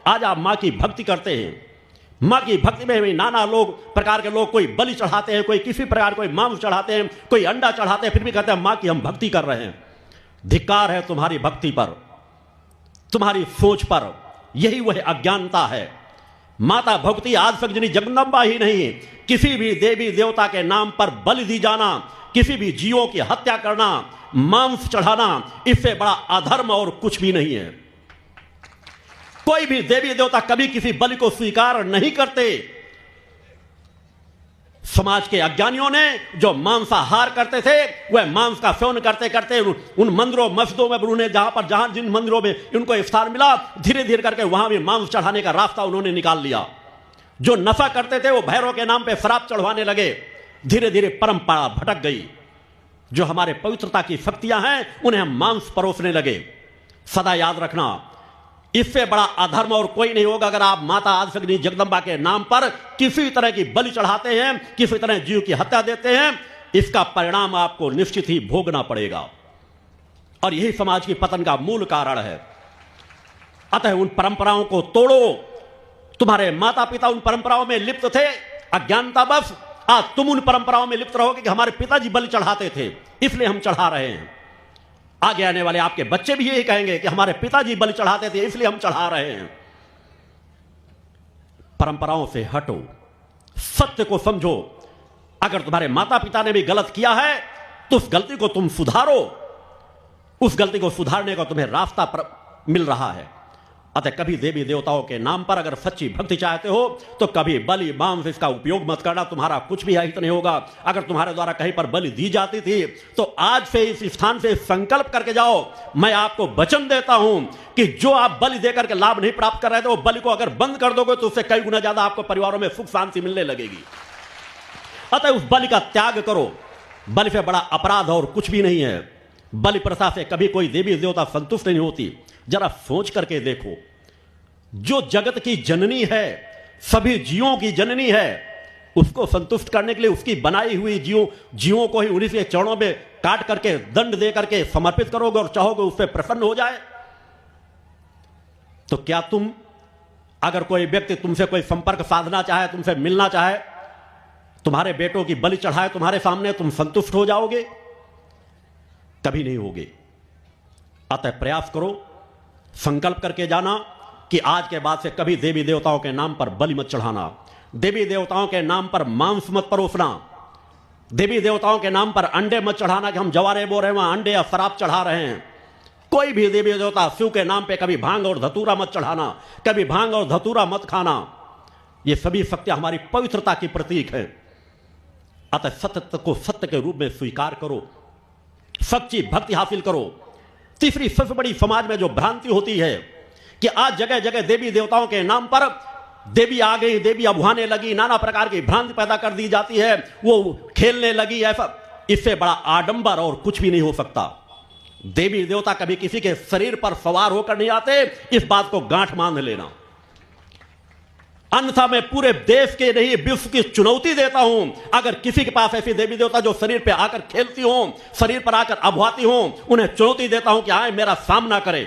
आज आप मां की भक्ति करते हैं, मां की भक्ति में भी नाना प्रकार के लोग, कोई बलि चढ़ाते हैं, कोई किसी प्रकार कोई मांस चढ़ाते हैं, कोई अंडा चढ़ाते हैं, फिर भी कहते हैं मां की हम भक्ति कर रहे हैं। धिक्कार है तुम्हारी भक्ति पर, तुम्हारी सोच पर। यही वह अज्ञानता है। माता भक्ति आज तक जिनी जगदम्बा ही नहीं, किसी भी देवी देवता के नाम पर बलि दी जाना, किसी भी जीवों की हत्या करना, मांस चढ़ाना, इससे बड़ा अधर्म और कुछ भी नहीं है। कोई भी देवी देवता कभी किसी बलि को स्वीकार नहीं करते। समाज के अज्ञानियों ने जो मांसाहार करते थे, वह मांस का सेवन करते करते उन मंदिरों मस्जिदों में उन्हें जहां जिन मंदिरों में उनको स्थान मिला, धीरे धीरे करके वहां भी मांस चढ़ाने का रास्ता उन्होंने निकाल लिया। जो नशा करते थे वो भैरव के नाम पे शराब चढ़वाने लगे। धीरे धीरे परंपरा भटक गई। जो हमारे पवित्रता की शक्तियां हैं उन्हें हम मांस परोसने लगे। सदा याद रखना, इससे बड़ा अधर्म और कोई नहीं होगा अगर आप माता आदिशक्ति जगदम्बा के नाम पर किसी तरह की बलि चढ़ाते हैं, किसी तरह जीव की हत्या देते हैं। इसका परिणाम आपको निश्चित ही भोगना पड़ेगा, और यही समाज की पतन का मूल कारण है। अतः उन परंपराओं को तोड़ो। तुम्हारे माता पिता उन परंपराओं में लिप्त थे, अज्ञानता बस। आज तुम उन परंपराओं में लिप्त रहोगे कि हमारे पिताजी बलि चढ़ाते थे इसलिए हम चढ़ा रहे हैं। आगे आने वाले आपके बच्चे भी यही कहेंगे कि हमारे पिताजी बलि चढ़ाते थे इसलिए हम चढ़ा रहे हैं। परंपराओं से हटो, सत्य को समझो। अगर तुम्हारे माता पिता ने भी गलत किया है तो उस गलती को तुम सुधारो। उस गलती को सुधारने का तुम्हें रास्ता मिल रहा है। अतः कभी देवी देवताओं के नाम पर अगर सच्ची भक्ति चाहते हो तो कभी बलि मांस इसका उपयोग मत करना। तुम्हारा कुछ भी हित नहीं होगा। अगर तुम्हारे द्वारा कहीं पर बलि दी जाती थी तो आज से इस स्थान से संकल्प करके जाओ। मैं आपको वचन देता हूं कि जो आप बलि देकर के लाभ नहीं प्राप्त कर रहे थे वो बलि को अगर बंद कर दोगे तो उससे कई गुना ज्यादा आपको परिवारों में सुख शांति मिलने लगेगी। अतः उस बलि का त्याग करो। बलि से बड़ा अपराध और कुछ भी नहीं है। बलि प्रथा से कभी कोई देवी देवता संतुष्ट नहीं होती। जरा सोच करके देखो, जो जगत की जननी है, सभी जीवों की जननी है, उसको संतुष्ट करने के लिए उसकी बनाई हुई जीवों को ही उन्हीं के चरणों में काट करके दंड दे करके समर्पित करोगे और चाहोगे उससे प्रसन्न हो जाए। तो क्या तुम, अगर कोई व्यक्ति तुमसे कोई संपर्क साधना चाहे, तुमसे मिलना चाहे, तुम्हारे बेटों की बलि चढ़ाए तुम्हारे सामने, तुम संतुष्ट हो जाओगे? कभी नहीं होगे। अतः प्रयास करो, संकल्प करके जाना कि आज के बाद से कभी देवी देवताओं के नाम पर बलि मत चढ़ाना, देवी देवताओं के नाम पर मांस मत परोसना, देवी देवताओं के नाम पर अंडे मत चढ़ाना कि हम जवारे बो रहे हैं वहां अंडे या शराब चढ़ा रहे हैं। कोई भी देवी देवता शिव के नाम पे कभी भांग और धतूरा मत चढ़ाना, कभी भांग और धतूरा मत खाना। ये सभी सत्य हमारी पवित्रता की प्रतीक है। अतः सत्य को सत्य के रूप में स्वीकार करो, सच्ची भक्ति हासिल करो। तीसरी सबसे बड़ी समाज में जो भ्रांति होती है कि आज जगह जगह देवी देवताओं के नाम पर देवी आ गई, देवी अभुआने लगी, नाना प्रकार की भ्रांति पैदा कर दी जाती है, वो खेलने लगी, ऐसा। इससे बड़ा आडंबर और कुछ भी नहीं हो सकता। देवी देवता कभी किसी के शरीर पर सवार होकर नहीं आते, इस बात को गांठ बांध लेना। अन्यथा मैं पूरे देश के नहीं विश्व की चुनौती देता हूं, अगर किसी के पास ऐसी देवी देवता जो शरीर पे आकर खेलती हो, शरीर पर आकर अभुआती हो, उन्हें चुनौती देता हूं कि आए मेरा सामना करें।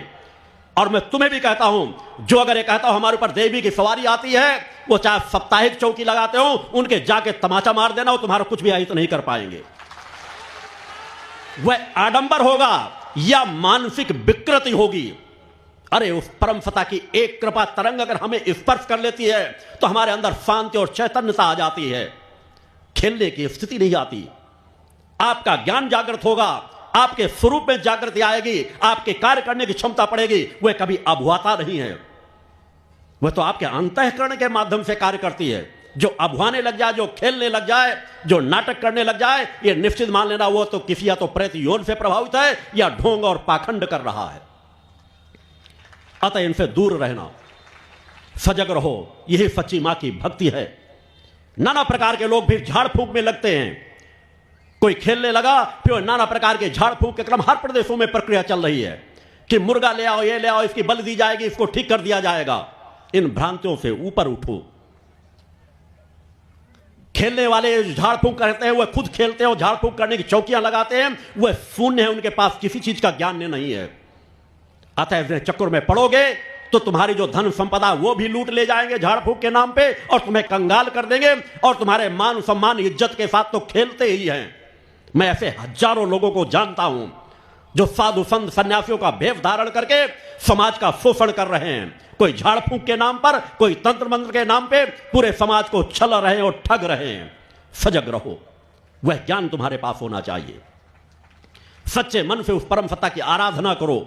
और मैं तुम्हें भी कहता हूं, जो अगर ये कहता हूं हमारे ऊपर देवी की सवारी आती है, वो चाहे साप्ताहिक चौकी लगाते हो, उनके जाके तमाचा मार देना, वो तुम्हारा कुछ भी अहित नहीं कर पाएंगे। वह आडंबर होगा या मानसिक विकृति होगी। अरे उस परम सत्ता की एक कृपा तरंग अगर हमें स्पर्श कर लेती है तो हमारे अंदर शांति और चैतन्यता आ जाती है, खेलने की स्थिति नहीं आती। आपका ज्ञान जागृत होगा, आपके स्वरूप में जागृति आएगी, आपके कार्य करने की क्षमता पड़ेगी। वह कभी अभुआता नहीं है, वह तो आपके अंतःकरण के माध्यम से कार्य करती है। जो अभुआने लग जाए, जो खेलने लग जाए, जो नाटक करने लग जाए, यह निश्चित मान लेना वो तो किसी या तो प्रेत योन से प्रभावित है या ढोंग और पाखंड कर रहा है। अतः इनसे दूर रहना, सजग रहो। यही सच्ची मां की भक्ति है। नाना प्रकार के लोग भी झाड़ फूंक में लगते हैं। कोई खेलने लगा, फिर नाना प्रकार के झाड़ फूंक के क्रम हर प्रदेशों में प्रक्रिया चल रही है कि मुर्गा ले आओ, ये ले आओ, इसकी बलि दी जाएगी, इसको ठीक कर दिया जाएगा। इन भ्रांतियों से ऊपर उठो। खेलने वाले झाड़ फूंक करते हैं, वह खुद खेलते हैं और झाड़ फूंक करने की चौकियां लगाते हैं, वह शून्य है, उनके पास किसी चीज का ज्ञान नहीं है। अतः चक्कर में पड़ोगे तो तुम्हारी जो धन संपदा वो भी लूट ले जाएंगे झाड़ फूक के नाम पे, और तुम्हें कंगाल कर देंगे, और तुम्हारे मान सम्मान इज्जत के साथ तो खेलते ही हैं। मैं ऐसे हजारों लोगों को जानता हूं जो साधु संत सन्यासियों का भेष धारण करके समाज का शोषण कर रहे हैं। कोई झाड़ फूक के नाम पर, कोई तंत्र मंत्र के नाम पे पूरे समाज को छल रहे हैं और ठग रहे हैं। सजग रहो, वह ज्ञान तुम्हारे पास होना चाहिए। सच्चे मन से उस परम सत्ता की आराधना करो,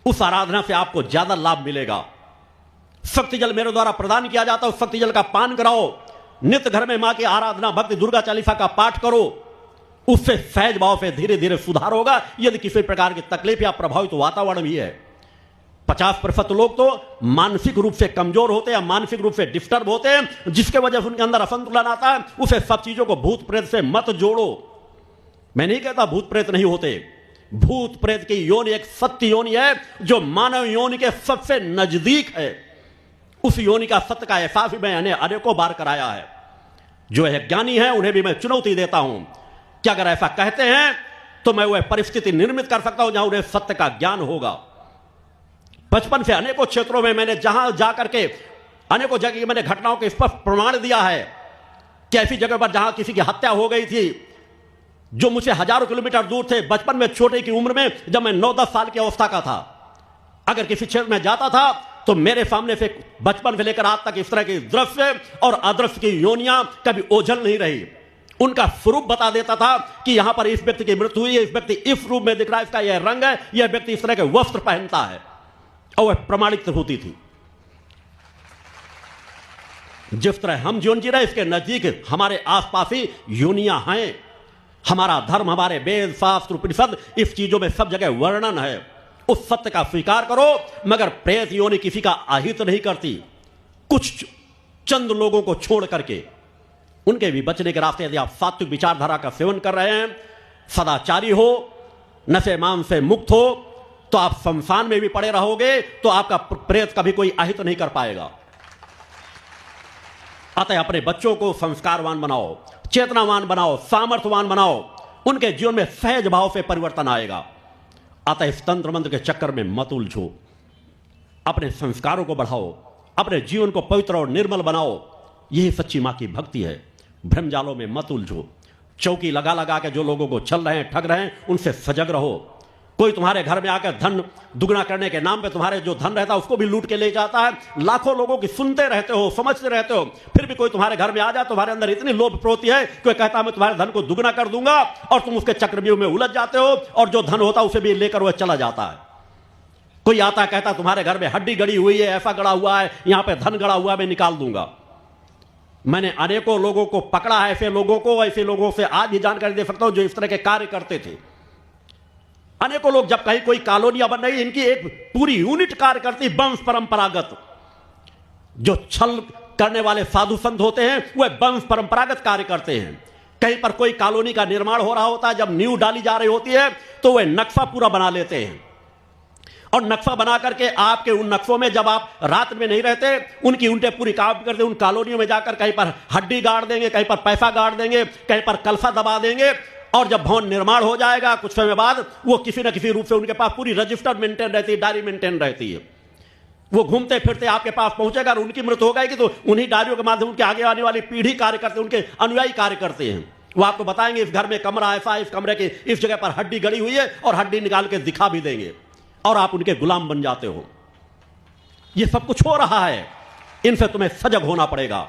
उस आराधना से आपको ज्यादा लाभ मिलेगा। शक्ति जल मेरे द्वारा प्रदान किया जाता है, उस शक्ति जल का पान कराओ। नित्य घर में मां की आराधना, भक्ति, दुर्गा चालीसा का पाठ करो। उससे सहज भाव से धीरे धीरे सुधार होगा। यदि किसी प्रकार की तकलीफ या प्रभावित वातावरण भी है, 50% लोग तो मानसिक रूप से कमजोर होते हैं, मानसिक रूप से डिस्टर्ब होते हैं, जिसके वजह से उनके अंदर असंतुलन आता है। उसे सब चीजों को भूत प्रेत से मत जोड़ो। मैं नहीं कहता भूत प्रेत नहीं होते। भूत प्रेत की योनि एक सत्य योनि है जो मानव योनि के सबसे नजदीक है। उस योनि का सत्य का एहसास भी मैंने अनेकों बार कराया है। जो है ज्ञानी है उन्हें भी मैं चुनौती देता हूं कि अगर ऐसा कहते हैं तो मैं वह परिस्थिति निर्मित कर सकता हूं जहां उन्हें सत्य का ज्ञान होगा। बचपन से अनेकों क्षेत्रों में मैंने जहां जाकर के अनेकों जगह की मैंने घटनाओं के स्पष्ट प्रमाण दिया है कि ऐसी जगह पर जहां किसी की हत्या हो गई थी, जो मुझसे हजारों किलोमीटर दूर थे, बचपन में छोटे की उम्र में, जब मैं 9-10 साल की अवस्था का था, अगर किसी क्षेत्र में जाता था तो मेरे सामने से बचपन से लेकर आज तक इस तरह के दृश्य और अदृश्य की योनियां कभी ओझल नहीं रही। उनका स्वरूप बता देता था कि यहां पर इस व्यक्ति की मृत्यु हुई है, इस व्यक्ति इस रूप में दिख रहा है, इसका यह रंग है, यह व्यक्ति इस तरह के वस्त्र पहनता है, और वह प्रमाणित होती थी। जिस तरह हम जीवन जी रहे इसके नजदीक हमारे आसपास ही योनियां हैं। हमारा धर्म, हमारे वेद, शास्त्र, उपनिषद, इस चीजों में सब जगह वर्णन है। उस सत्य का स्वीकार करो। मगर प्रेत योनि किसी का अहित नहीं करती। कुछ चंद लोगों को छोड़ करके उनके भी बचने के रास्ते, यदि आप सात्विक विचारधारा का सेवन कर रहे हैं, सदाचारी हो, नशे मांस से मुक्त हो, तो आप शमशान में भी पड़े रहोगे तो आपका प्रेत कभी कोई अहित नहीं कर पाएगा। अतः अपने बच्चों को संस्कारवान बनाओ, चेतनावान बनाओ, सामर्थ्यवान बनाओ। उनके जीवन में सहज भाव से परिवर्तन आएगा। अतः इस तंत्र मंत्र के चक्कर में मत उलझो। अपने संस्कारों को बढ़ाओ, अपने जीवन को पवित्र और निर्मल बनाओ। यही सच्ची मां की भक्ति है। भ्रमजालों में मत उलझो। चौकी लगा लगा के जो लोगों को छल रहे हैं, ठग रहे हैं, उनसे सजग रहो। कोई तुम्हारे घर में आकर धन दुगना करने के नाम पे तुम्हारे जो धन रहता है उसको भी लूट के ले जाता है। लाखों लोगों की सुनते रहते हो, समझते रहते हो, फिर भी कोई तुम्हारे घर में आ जाए, तुम्हारे अंदर इतनी लोभ प्रवृत्ति है, कोई कहता है मैं तुम्हारे धन को दुगना कर दूंगा, और तुम उसके चक्रव्यूह में उलझ जाते हो, और जो धन होता है उसे भी लेकर वह चला जाता है। कोई आता है, कहता तुम्हारे घर में हड्डी गड़ी हुई है, ऐसा गड़ा हुआ है, यहां पर धन गड़ा हुआ है, मैं निकाल दूंगा। मैंने अनेकों लोगों को पकड़ा है, ऐसे लोगों से आज भी जानकारी दे सकता हूं जो इस तरह के कार्य करते थे। अनेकों लोग जब कहीं कोई कॉलोनियां बन रही, इनकी एक पूरी यूनिट कार्य करती, वंश परंपरागत। जो छल करने वाले साधु संत होते हैं वह वंश परंपरागत कार्य करते हैं। कहीं पर कोई कॉलोनी का निर्माण हो रहा होता है, जब नींव डाली जा रही होती है तो वह नक्शा पूरा बना लेते हैं, और नक्शा बना करके आपके उन नक्शों में, जब आप रात में नहीं रहते, उनकी उल्टे पूरी काम करते, उन कॉलोनियों में जाकर कहीं पर हड्डी गाड़ देंगे, कहीं पर पैसा गाड़ देंगे, कहीं पर कलसा दबा देंगे, और जब भवन निर्माण हो जाएगा कुछ समय बाद, वो किसी न किसी रूप से उनके पास पूरी रजिस्टर मेंटेन रहती है, डायरी मेंटेन रहती है। वो घूमते फिरते आपके पास पहुंचेगा, और उनकी मृत्यु हो गई तो उन्हीं डायरियों के माध्यम उनके आगे आने वाली पीढ़ी कार्य करते, उनके अनुयायी कार्य करते हैं। वो आपको बताएंगे इस घर में कमरा ऐसा, इस कमरे की इस जगह पर हड्डी गड़ी हुई है, और हड्डी निकाल के दिखा भी देंगे, और आप उनके गुलाम बन जाते हो। ये सब कुछ हो रहा है, इनसे तुम्हें सजग होना पड़ेगा।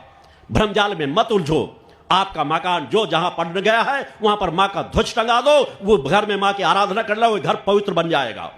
भ्रमजाल में मत उलझो। आपका मकान जो जहां पड़ गया है वहां पर मां का ध्वज टंगा दो, वो घर में मां की आराधना कर लो, वो घर पवित्र बन जाएगा।